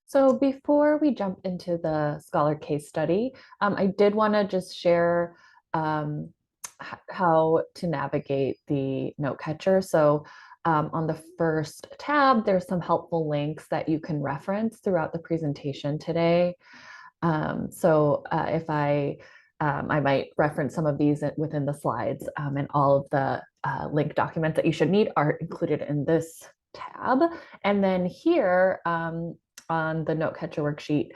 So before we jump into the Scholar case study, I did want to just share um, how to navigate the note catcher. So on the first tab, there's some helpful links that you can reference throughout the presentation today. If I might reference some of these within the slides, and all of the link documents that you should need are included in this tab. And then here, on the note catcher worksheet,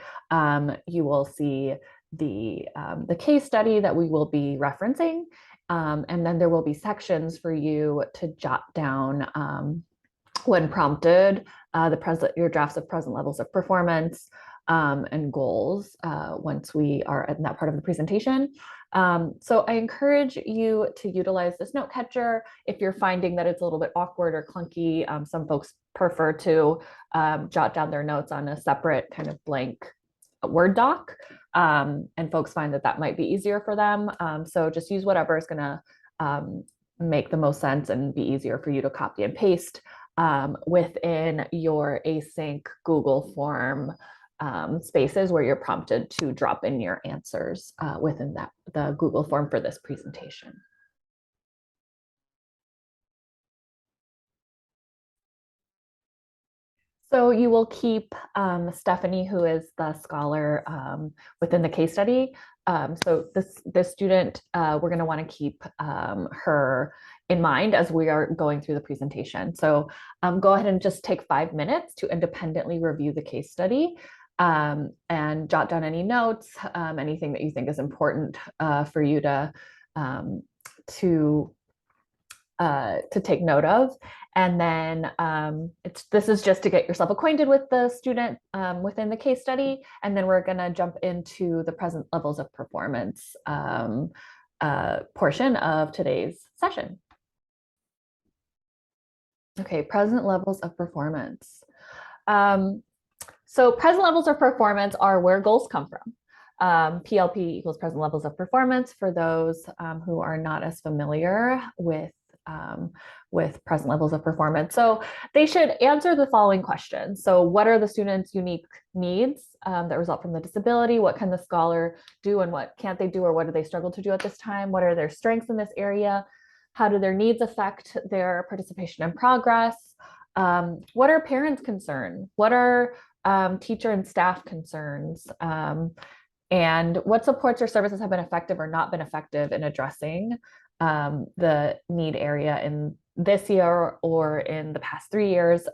you will see the case study that we will be referencing. And then there will be sections for you to jot down when prompted, your drafts of present levels of performance and goals once we are in that part of the presentation. So I encourage you to utilize this note catcher if you're finding that it's a little bit awkward or clunky. Some folks prefer to jot down their notes on a separate kind of blank Word doc, and folks find that that might be easier for them. So just use whatever is going to make the most sense and be easier for you to copy and paste within your async Google form spaces where you're prompted to drop in your answers within the Google form for this presentation. So you will keep Stephanie, who is the scholar within the case study. So this student, we're going to want to keep her in mind as we are going through the presentation. So go ahead and just take 5 minutes to independently review the case study and jot down any notes, anything that you think is important for you to take note of. And then this is just to get yourself acquainted with the student within the case study. And then we're going to jump into the present levels of performance portion of today's session. Okay, present levels of performance. So present levels of performance are where goals come from. PLP equals present levels of performance for those who are not as familiar with present levels of performance. So they should answer the following questions. So what are the students' unique needs that result from the disability? What can the scholar do and what can't they do, or what do they struggle to do at this time? What are their strengths in this area? How do their needs affect their participation in progress? What are parents' concerns? What are teacher and staff concerns? And what supports or services have been effective or not been effective in addressing the need area in this year or in the past 3 years,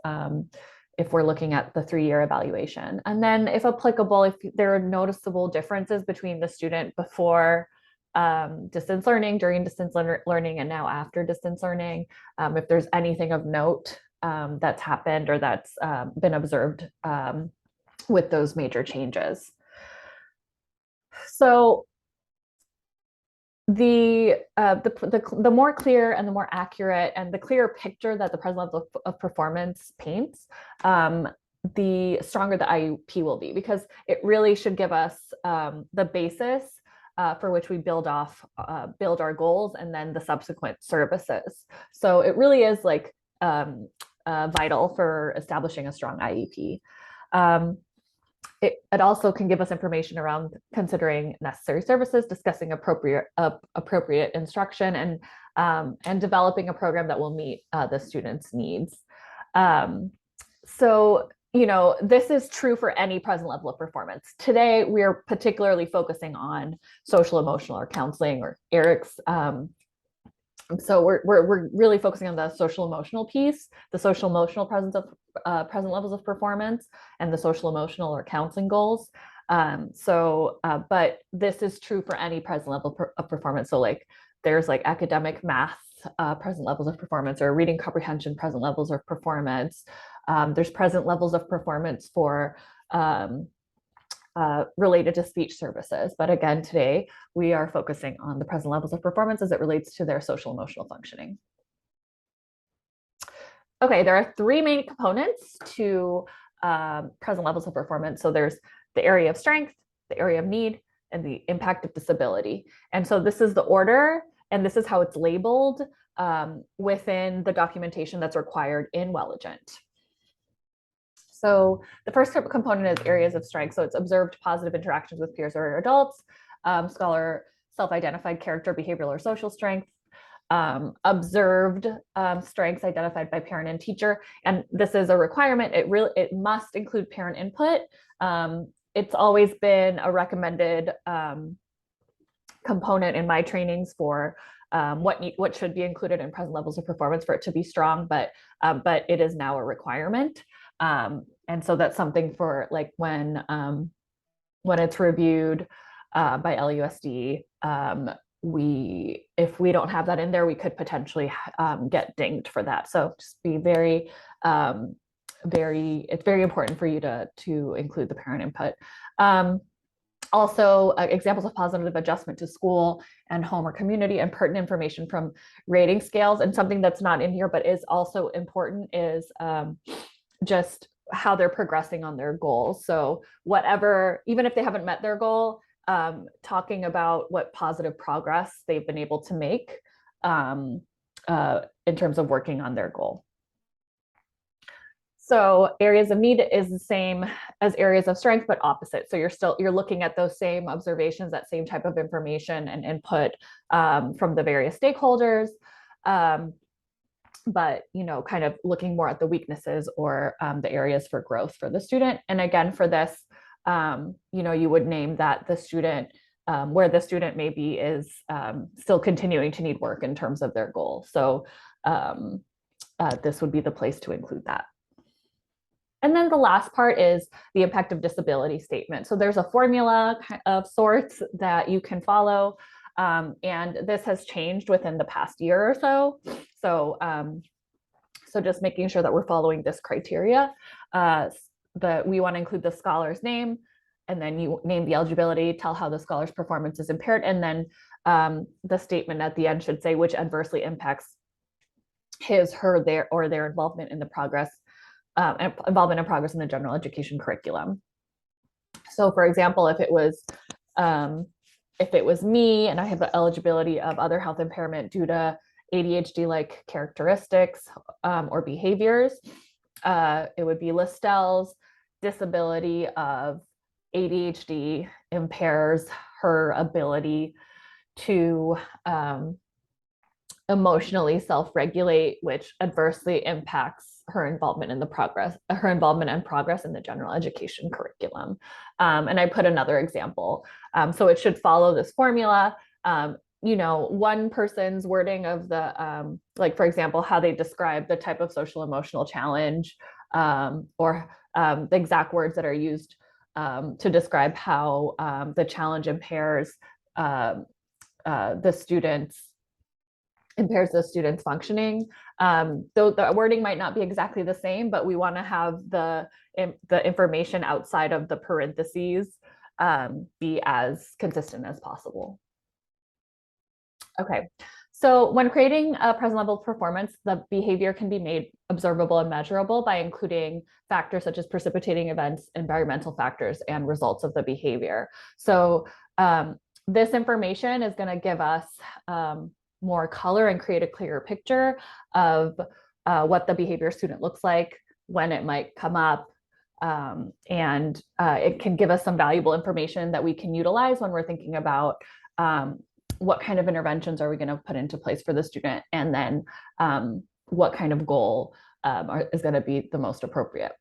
if we're looking at the 3-year evaluation. And then if applicable, if there are noticeable differences between the student before distance learning, during distance learning, and now after distance learning, if there's anything of note that's happened or that's been observed with those major changes. So the more clear and the more accurate and the clearer picture that the present level of performance paints, the stronger the IEP will be, because it really should give us the basis for which we build our goals and then the subsequent services. So it really is like vital for establishing a strong IEP. It also can give us information around considering necessary services, discussing appropriate instruction, and developing a program that will meet the students' needs. So, this is true for any present level of performance. Today, we are particularly focusing on social emotional or counseling or Eric's. So we're really focusing on the social emotional piece, the social emotional present levels of performance, and the social emotional or counseling goals. But this is true for any present level of performance. So like there's like academic math present levels of performance, or reading comprehension present levels of performance. There's present levels of performance for related to speech services. But again, today we are focusing on the present levels of performance as it relates to their social emotional functioning. Okay, there are 3 main components to present levels of performance. So there's the area of strength, the area of need, and the impact of disability. And so this is the order, and this is how it's labeled within the documentation that's required in Welligent. So the first component is areas of strength. So it's observed positive interactions with peers or adults, scholar self-identified character, behavioral or social strength, observed strengths identified by parent and teacher. And this is a requirement. It must include parent input. It's always been a recommended component in my trainings for what should be included in present levels of performance for it to be strong, but it is now a requirement. And so that's something for like when it's reviewed by LUSD, if we don't have that in there, we could potentially get dinged for that. So just be very, it's very important for you to include the parent input. Also, examples of positive adjustment to school and home or community, and pertinent information from rating scales. And something that's not in here but is also important is just how they're progressing on their goals. So whatever, even if they haven't met their goal, talking about what positive progress they've been able to make in terms of working on their goal. So areas of need is the same as areas of strength, but opposite. So you're looking at those same observations, that same type of information and input from the various stakeholders, but kind of looking more at the weaknesses or the areas for growth for the student. And again, for this, you would name that the student, where the student maybe is still continuing to need work in terms of their goal. So this would be the place to include that. And then the last part is the impact of disability statement. So there's a formula of sorts that you can follow. And this has changed within the past year or so. So, so just making sure that we're following this criteria. We want to include the scholar's name, and then you name the eligibility, tell how the scholar's performance is impaired, and then the statement at the end should say which adversely impacts his, her, their involvement in the progress. Involvement and progress in the general education curriculum. So for example, if it was me and I have the eligibility of other health impairment due to ADHD-like characteristics or behaviors, it would be Listell's disability of ADHD impairs her ability to emotionally self-regulate, which adversely impacts her involvement and progress in the general education curriculum. And I put another example. So it should follow this formula. One person's wording of the, like, for example, how they describe the type of social emotional challenge, or the exact words that are used to describe how the challenge impairs the students functioning. Though the wording might not be exactly the same, but we want to have the information outside of the parentheses be as consistent as possible. Okay, so when creating a present level of performance, the behavior can be made observable and measurable by including factors such as precipitating events, environmental factors, and results of the behavior. So this information is going to give us more color and create a clearer picture of what the behavior student looks like, when it might come up, and it can give us some valuable information that we can utilize when we're thinking about what kind of interventions are we going to put into place for the student, and then what kind of goal is going to be the most appropriate.